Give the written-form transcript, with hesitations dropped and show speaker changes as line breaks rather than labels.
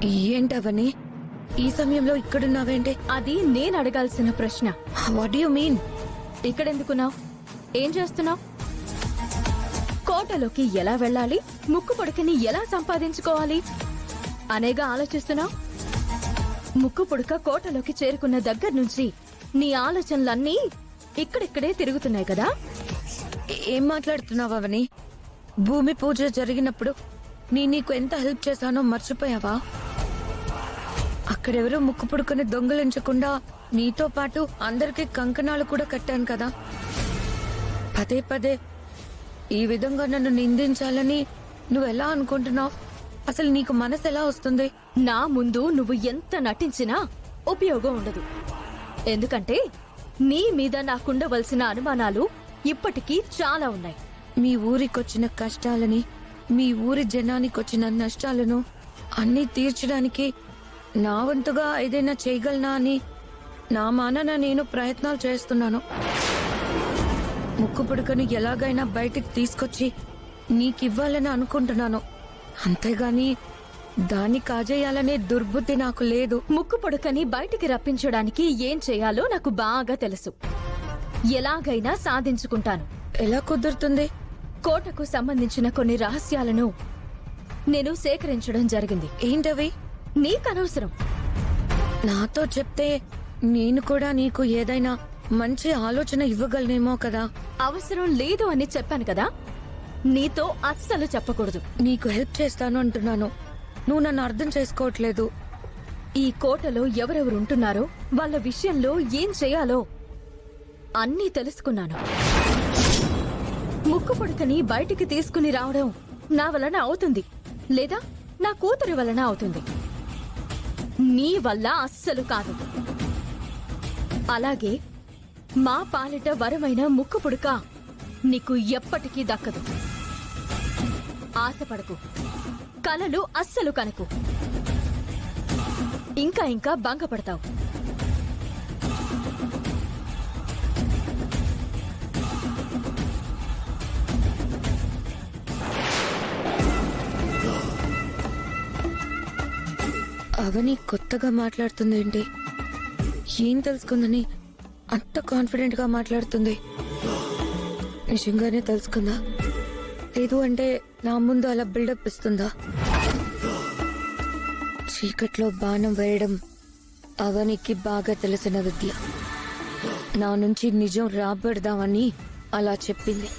ఏంటవని ఈ సమయంలో ఇక్కడున్నావేంటి?
అది నేను అడగాల్సిన ప్రశ్న.
What you mean?
ఇక్కడెందుకున్నావు? ఏం చేస్తున్నావు? కోటలోకి ఎలా వెళ్ళాలి, ముక్కు పుడకని ఎలా సంపాదించుకోవాలి అనేగా ఆలోచిస్తున్నావు. ముక్కు పుడక కోటలోకి చేరుకున్న దగ్గర నుంచి నీ ఆలోచనలన్నీ ఇక్కడిక్కడే తిరుగుతున్నాయి కదా.
ఏం మాట్లాడుతున్నావు అవని? భూమి పూజ జరిగినప్పుడు నీకు ఎంత హెల్ప్ చేశానో మర్చిపోయావా? అక్కడెవరూ ముక్కు పుడుకుని దొంగలించకుండా నీతో పాటు అందరికీ కంకణాలు కూడా కట్టాను కదా. పదే పదే ఈ విధంగా నన్ను నిందించాలని నువ్వెలా అనుకుంటున్నావు? అసలు నీకు మనసు ఎలా వస్తుంది?
నా ముందు నువ్వు ఎంత నటించినా ఉపయోగం ఉండదు. ఎందుకంటే నీ మీద నాకుండవలసిన అనుమానాలు ఇప్పటికీ చాలా ఉన్నాయి.
మీ ఊరికొచ్చిన కష్టాలని, మీ ఊరి జనానికొచ్చిన నష్టాలను అన్నీ తీర్చడానికి నా వంతుగా ఏదైనా చేయగలనా అని నా మానన నేను ప్రయత్నాలు చేస్తున్నాను. ముక్కు పుడకని ఎలాగైనా బయటికి తీసుకొచ్చి నీకివ్వాలని అనుకుంటున్నాను. అంతేగాని దాన్ని కాజేయాలనే దుర్బుద్ధి నాకు లేదు.
ముక్కు పుడకని బయటికి రప్పించడానికి ఏం చేయాలో నాకు బాగా తెలుసు. ఎలాగైనా సాధించుకుంటాను.
ఎలా కుదురుతుంది?
కోటకు సంబంధించిన కొన్ని రహస్యాలను నేను సేకరించడం జరిగింది.
ఏంటవి?
నీకనవసరం.
నాతో చెప్తే నేను కూడా నీకు ఏదైనా మంచి ఆలోచన ఇవ్వగలనేమో కదా.
అవసరం లేదు అని చెప్పాను కదా. నీతో అస్సలు చెప్పకూడదు.
నీకు హెల్ప్ చేస్తాను అంటున్నాను. నువ్వు నన్ను అర్థం చేసుకోవట్లేదు.
ఈ కోటలో ఎవరెవరుంటున్నారో వాళ్ళ విషయంలో ఏం చేయాలో అన్నీ తెలుసుకున్నాను. ముక్కు పుడకని బయటికి తీసుకుని రావడం నా వలన అవుతుంది, లేదా నా కూతురి వలన అవుతుంది. నీ వల్ల అస్సలు కాదు. అలాగే మా పాలిట వరమైన ముక్కు పుడక నీకు ఎప్పటికీ దక్కదు. ఆశపడకు, కలలు అస్సలు కనకు. ఇంకా ఇంకా భంగపడతావు.
అవని కొత్తగా మాట్లాడుతుందేంటి? ఏం తెలుసుకుందని అంత కాన్ఫిడెంట్ గా మాట్లాడుతుంది? నిజంగానే తెలుసుకుందా? లేదు అంటే నా ముందు అలా బిల్డప్ ఇస్తుందా? చీకట్లో బాణం వేయడం అవనికి బాగా తెలిసిన విద్య. నా నుంచి నిజం రాబడదామని అలా చెప్పింది.